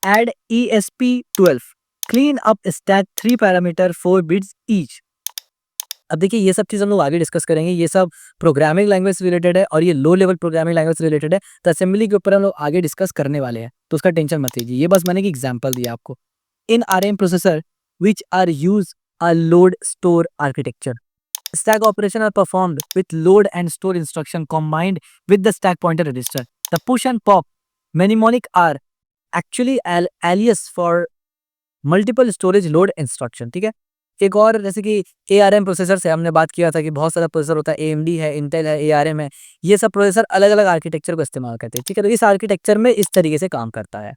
add ESP12, clean up stack 3 parameter 4 bits each। अब देखिए ये सब चीज़ हम लोग आगे डिस्कस करेंगे, ये सब प्रोग्रामिंग लैंग्वेज से रिलेटेड है और ये लो लेवल प्रोग्रामिंग लैंग्वेज से रिलेटेड है, तो असेंबली के ऊपर हम लोग आगे डिस्कस करने वाले हैं, तो उसका टेंशन मत लीजिए। ये बस मैंने एक एग्जांपल दिया आपको। In ARM processor which are use a load store architecture, stack operation are performed with load and store instruction combined with the stack pointer register. The push and pop mnemonic are actually alias for multiple storage load instruction, ठीक है। एक और जैसे कि ARM processor से हमने बात किया था कि बहुत सारा प्रोसेसर होता है, AMD है, इंटेल है, ARM है, ये सब प्रोसेसर अलग अलग आर्किटेक्चर को इस्तेमाल करते हैं, ठीक है। तो इस आर्किटेक्चर में इस तरीके से काम करता है।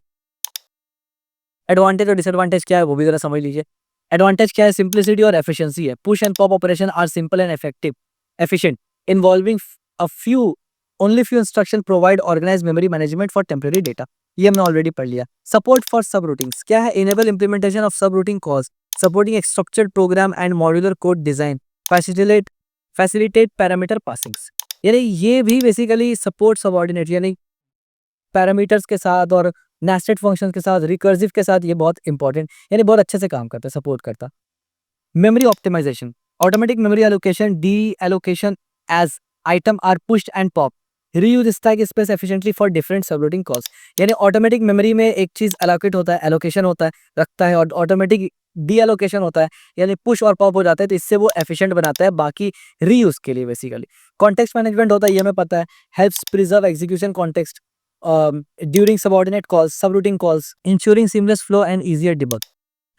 एडवांटेज और डिसएडवांटेज क्या है वो भी जरा समझ लीजिए। एडवांटेज क्या है? सिंप्लिसिटी और एफिशिएंसी है। Push and pop operation are simple and effective efficient involving a few only few instruction provide organise memory management for temporary data. ये हमने ऑलरेडी पढ़ लिया। सपोर्ट फॉर सब रूटीन्स क्या है? Enable implementation of subroutine calls supporting एक structured program and modular code design facilitate parameter passings. यानी ये भी बेसिकली सपोर्ट सबऑर्डिनेट यानी पैरामीटर्स के साथ और नेस्टेड फंक्शंस के साथ रिकर्सिव के साथ ये बहुत इंपॉर्टेंट यानी बहुत अच्छे से काम करता है, सपोर्ट करता। Memory optimisation automatic memory allocation deallocation as item are pushed and pop reuse stack space efficiently for different subroutine calls. यानी ऑटोमेटिक मेमोरी में एक चीज एलोकेट होता है, एलोकेशन होता है, रखता है, और ऑटोमेटिक डी एलोकेशन होता है यानी पुश और पॉप हो जाता है, तो इससे वो एफिशिएंट बनाता है बाकी रीयूज के लिए। बेसिकली कॉन्टेक्स्ट मैनेजमेंट होता है, ये हमें पता है, helps preserve execution context during subordinate calls, subroutine calls, ensuring seamless flow and easier debug.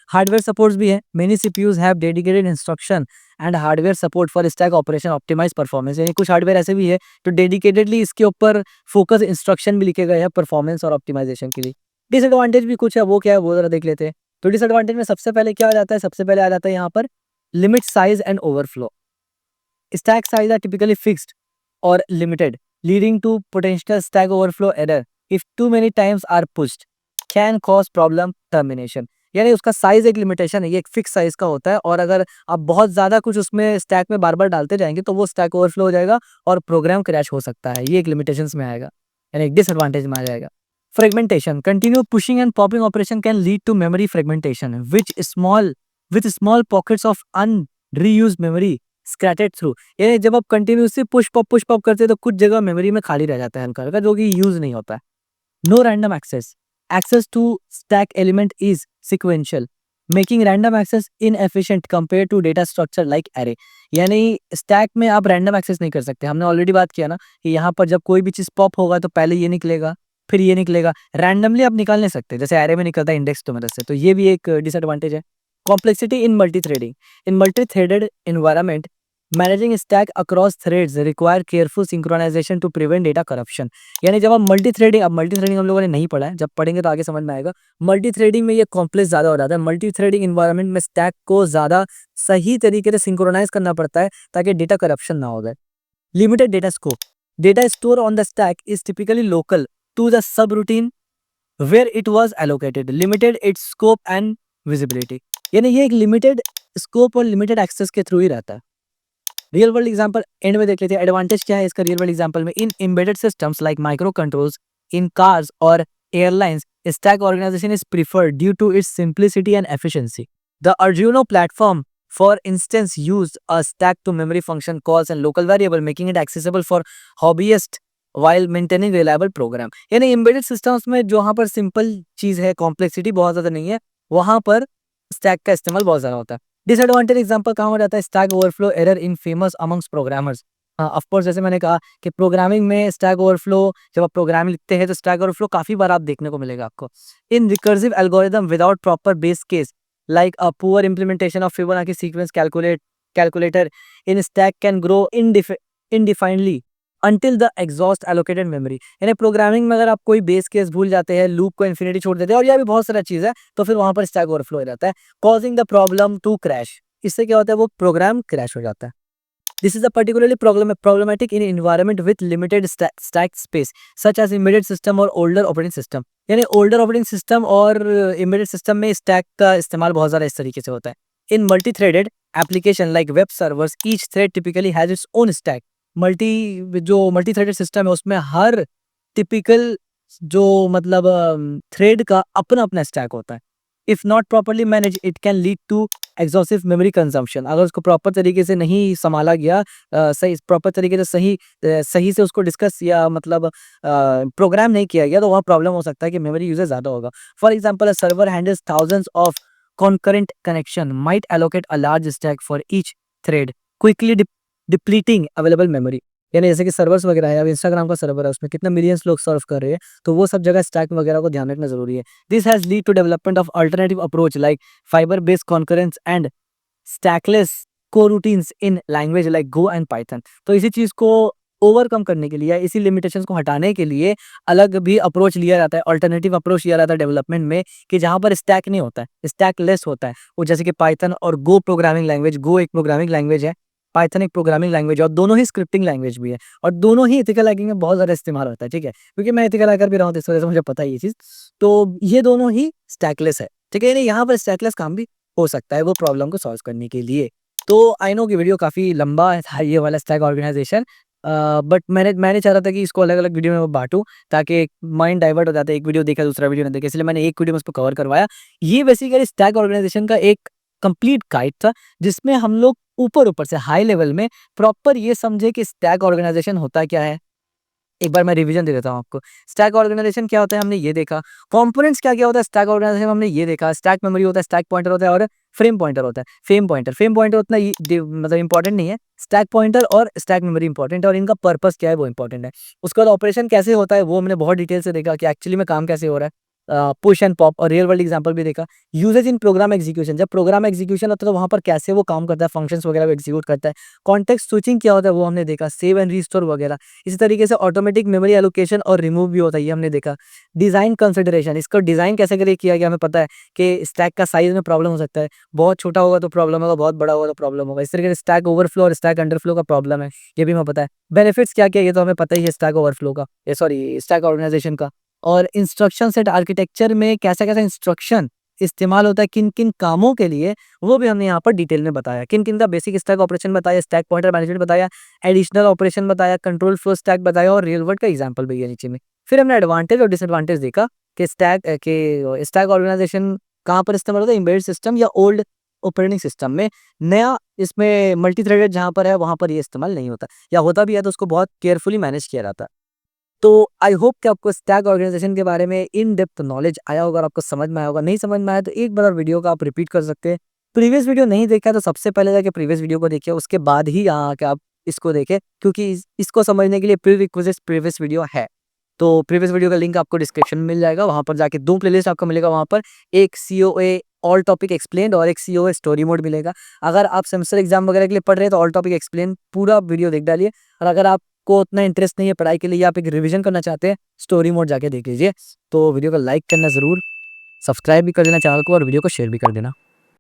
Hardware supports भी है। Many CPUs have dedicated instruction and hardware support for stack operation optimise performance. यानी कुछ हार्डवेयर ऐसे भी है तो dedicatedly इसके ऊपर फोकस इंस्ट्रक्शन भी लिखे गए हैं परफॉर्मेंस और ऑप्टिमाइजेशन के लिए। डिसएडवांटेज भी कुछ है, वो क्या है वो जरा देख लेते हैं। तो डिसएडवांटेज में सबसे पहले क्या आ जाता है? सबसे पहले आ जाता है यहाँ पर limit size and overflow. Stack size are typically fixed or limited, leading to potential stack overflow error if too many times are pushed can cause problem termination। यानी उसका साइज एक लिमिटेशन है, ये एक फिक्स साइज का होता है, और अगर आप बहुत ज़्यादा कुछ उसमें स्टैक में बार बार डालते जाएंगे तो वो स्टैक ओवरफ्लो हो जाएगा और प्रोग्राम क्रैश हो सकता है। ये एक लिमिटेशंस में आएगा, यानी एक डिसएडवांटेज में आ जाएगा। Fragmentation continue pushing and popping operation can lead to memory fragmentation which small pockets of unreused memory scattered through. यानी जब आप कंटिन्यूसली पुश पॉप करते हैं तो कुछ जगह मेमोरी में खाली रह जाता है हल्का हल्का, जो कि यूज नहीं होता है। No random access to stack element is sequential making random access inefficient compare to data structure like array. यानी स्टैक में आप रैंडम एक्सेस नहीं कर सकते। हमने ऑलरेडी बात किया ना कि यहाँ पर जब कोई भी चीज पॉप होगा तो पहले ये निकलेगा फिर ये निकलेगा, रैंडमली आप निकाल नहीं सकते जैसे एरे में निकलता है इंडेक्स की मदद से। तो ये भी एक डिसएडवांटेज है। Complexity in multi threaded environment managing stack across threads require careful synchronisation to prevent data corruption. यानी जब आप मल्टी थ्रेडिंग हम लोगों ने नहीं पढ़ा है, जब पढ़ेंगे तो आगे समझ में आएगा। मल्टी थ्रेडिंग में ये कॉम्प्लेक्स ज़्यादा हो जाता है। मल्टी थ्रेडिंग इन्वायरमेंट में स्टैक को ज़्यादा सही तरीके से सिंक्रोनाइज करना पड़ता है ताकि डेटा करप्शन ना हो जाए। Limited data scope data store on the stack is typically local to the subroutine where it was allocated limited its scope and visibility. यानी ये एक लिमिटेड स्कोप और लिमिटेड एक्सेस के थ्रू ही रहता है। रियल वर्ल्ड एग्जांपल एंड में देख लेते हैं। एडवांटेज क्या है इसका रियल वर्ल्ड एग्जांपल में? In embedded systems like micro controls in cars और airlines stack organisation is preferred due to its simplicity and efficiency. The Arduino platform for instance used a stack to memory function calls and local variable making it accessible for hobbyists while maintaining reliable program। यानी embedded systems में जहाँ पर simple चीज है, complexity बहुत ज्यादा नहीं है, वहां पर स्टैक का इस्तेमाल बहुत ज्यादा होता है। डिसएडवांटेज एग्जांपल कहाँ हो जाता है? Stack overflow error in famous amongst programmers. Of course जैसे मैंने कहा कि प्रोग्रामिंग में स्टैक ओवरफ्लो, जब आप प्रोग्राम लिखते हैं तो स्टैक ओवरफ्लो काफी बार आप देखने को मिलेगा आपको। In recursive algorithm without proper base case like a poor implementation of Fibonacci sequence calculator in stack can grow indefinitely until the exhaust allocated memory। यानी प्रोग्रामिंग में अगर आप कोई बेस केस भूल जाते हैं, लूप को इन्फिनिटी छोड़ देते हैं, और यह भी बहुत सारा चीज है, तो फिर वहां पर स्टैक ओवरफ्लो हो जाता है, causing the problem to crash। इससे क्या होता है? वो प्रोग्राम क्रैश हो जाता है। This is a particularly problematic in environment with limited stack space such as embedded system or older operating system। यानी older operating system और embedded system में stack का इस्तेमाल बहुत ज़्यादा इस तरीके से होता है। In multi-threaded application like web servers, each thread typically has its own stack। जो multi-threaded system है उसमें हर typical जो मतलब थ्रेड का अपना अपना स्टैक होता है। If not properly manage it can lead to exhaustive memory consumption. अगर उसको प्रॉपर तरीके से नहीं संभाला गया, सही प्रॉपर तरीके से सही से उसको डिस्कस या मतलब प्रोग्राम नहीं किया गया, तो वहाँ प्रॉब्लम हो सकता है कि मेमोरी यूजेज ज़्यादा होगा। For example a server handles thousands of concurrent connection might allocate a large stack for each thread quickly depleting available memory। यानी जैसे कि सर्वर्स वगैरह है, अब इंस्टाग्राम का सर्वर है, उसमें कितना मिलियंस लोग सर्व कर रहे हैं, तो वो सब जगह स्टैक वगैरह को ध्यान रखना जरूरी है। This has lead to development of alternative approach like fibre based concurrence and stackless coroutines in language like Go and Python. तो इसी चीज को ओवरकम करने के लिए या इसी लिमिटेशंस को हटाने के लिए अलग भी अप्रोच लिया जाता है, अल्टरनेटिव अप्रोच लिया जाता है डेवलपमेंट में, कि जहाँ पर स्टैक नहीं होता है, स्टैक लेस होता है। वो जैसे कि पाइथन और गो प्रोग्रामिंग लैंग्वेज, गो एक प्रोग्रामिंग लैंग्वेज है, पाइथन एक प्रोग्रामिंग लैंग्वेज है, और दोनों ही स्क्रिप्टिंग लैंग्वेज भी है, और दोनों ही एथिकल हैकिंग में बहुत ज़्यादा इस्तेमाल होता है, ठीक है? क्योंकि मैं एथिकल हैकर भी रहा हूँ, तो इस वजह से मुझे पता है ये चीज़। तो ये दोनों ही स्टैकलेस है, ठीक है? यानी यहाँ पर स्टैकलेस काम भी हो सकता है वो प्रॉब्लम को सॉल्व करने के लिए। तो आई नो कि वीडियो काफ़ी लंबा था ये वाला स्टैक ऑर्गेनाइजेशन, बट मैंने चाह रहा था कि इसको अलग-अलग वीडियो में मैं बाँटूँ, ताकि माइंड डाइवर्ट हो जाता है, एक वीडियो देखा दूसरा वीडियो नहीं देखा, इसलिए मैंने एक वीडियो में उसको कवर करवाया। ये बेसिकली स्टैक ऑर्गेनाइजेशन का एक कंप्लीट गाइड था, जिसमें हम लोग ऊपर-ऊपर से हाई लेवल में प्रॉपर ये समझे कि स्टैक ऑर्गेनाइजेशन होता क्या है। एक बार मैं रिवीजन दे देता हूँ आपको। स्टैक ऑर्गेनाइजेशन क्या होता है हमने ये देखा, कंपोनेंट्स क्या-क्या होता है स्टैक ऑर्गेनाइजेशन में हमने ये देखा, स्टैक मेमोरी होता है, स्टैक पॉइंटर होता है और फ्रेम पॉइंटर होता है। फेम पॉइंटर उतना मतलब इंपॉर्टेंट नहीं है। स्टैक पॉइंटर और स्टैक मेमोरी इंपॉर्टेंट है, और इनका पर्पस क्या है वो इंपॉर्टेंट है। उसके बाद ऑपरेशन कैसे होता है वो हमने बहुत डिटेल से देखा कि एक्चुअली में काम कैसे हो रहा है। पुश एंड पॉप और रियल वर्ल्ड एग्जांपल भी देखा। यूजेज इन प्रोग्राम एग्जीक्यूशन, जब प्रोग्राम एग्जीक्यूशन होता है तो वहाँ पर कैसे वो काम करता है, फंक्शंस वगैरह को एग्जीक्यूट करता है। कॉन्टेक्स्ट स्विचिंग क्या होता है वो हमने देखा, सेव एंड रीस्टोर वगैरह। इसी तरीके से ऑटोमेटिक मेमोरी एलोकेशन और रिमूव भी होता है, ये हमने देखा। डिज़ाइन कंसिडरेशन, इसको डिज़ाइन कैसे करे किया गया हमें पता है कि स्टैक का साइज़ में प्रॉब्लम हो सकता है, बहुत छोटा होगा तो प्रॉब्लम होगा, बहुत बड़ा होगा तो प्रॉब्लम होगा। इस तरीके से स्टैक ओवरफ्लो और स्टैक अंडरफ्लो का प्रॉब्लम है, ये भी हमें पता है। बेनिफिट्स क्या-क्या है ये तो हमें पता ही है स्टैक ओवरफ्लो का, ये सॉरी स्टैक ऑर्गेनाइजेशन का। और इंस्ट्रक्शन सेट आर्किटेक्चर में कैसा-कैसा इंस्ट्रक्शन इस्तेमाल होता है किन-किन कामों के लिए, वो भी हमने यहाँ पर डिटेल में बताया। किन-किन का बेसिक स्टैक ऑपरेशन बताया, स्टैक पॉइंटर मैनेजमेंट बताया, एडिशनल ऑपरेशन बताया, कंट्रोल फ्लो स्टैक बताया और रियल वर्ल्ड का एग्जांपल भी है नीचे में। फिर हमने एडवांटेज और डिसएडवांटेज देखा कि स्टैक ऑर्गेनाइजेशन कहाँ पर इस्तेमाल होता है, एम्बेडेड सिस्टम या ओल्ड ऑपरेटिंग सिस्टम में। नया इसमें मल्टी थ्रेडेड जहाँ पर है, वहाँ पर ये इस्तेमाल नहीं होता, या होता भी है तो उसको बहुत केयरफुली मैनेज किया जाता है। तो आई होप कि आपको स्टैक ऑर्गेनाइजेशन के बारे में इन डेप्थ नॉलेज आया होगा और आपको समझ में आया होगा। नहीं समझ में आया तो एक बार और वीडियो को आप रिपीट कर सकते हैं। प्रीवियस वीडियो नहीं देखा है तो सबसे पहले जाके प्रीवियस वीडियो को देखिए, उसके बाद ही यहाँ आके आप इसको देखें, क्योंकि इसको समझने के लिए प्रीरिक्विजिट प्रीवियस वीडियो है। तो प्रीवियस वीडियो का लिंक आपको डिस्क्रिप्शन में मिल जाएगा, वहाँ पर जाके 2 प्लेलिस्ट आपको मिलेगा वहाँ पर, एक सीओए ऑल टॉपिक एक्सप्लेन्ड और एक सीओए स्टोरी मोड मिलेगा। अगर आप सेमेस्टर एग्जाम वगैरह के लिए पढ़ रहे हैं तो ऑल टॉपिक एक्सप्लेन पूरा वीडियो देख डालिए, और अगर आपको उतना इंटरेस्ट नहीं है पढ़ाई के लिए या आप एक रिवीजन करना चाहते हैं, स्टोरी मोड जाके देख लीजिए। तो वीडियो को लाइक करना ज़रूर, सब्सक्राइब भी कर देना चैनल को और वीडियो को शेयर भी कर देना।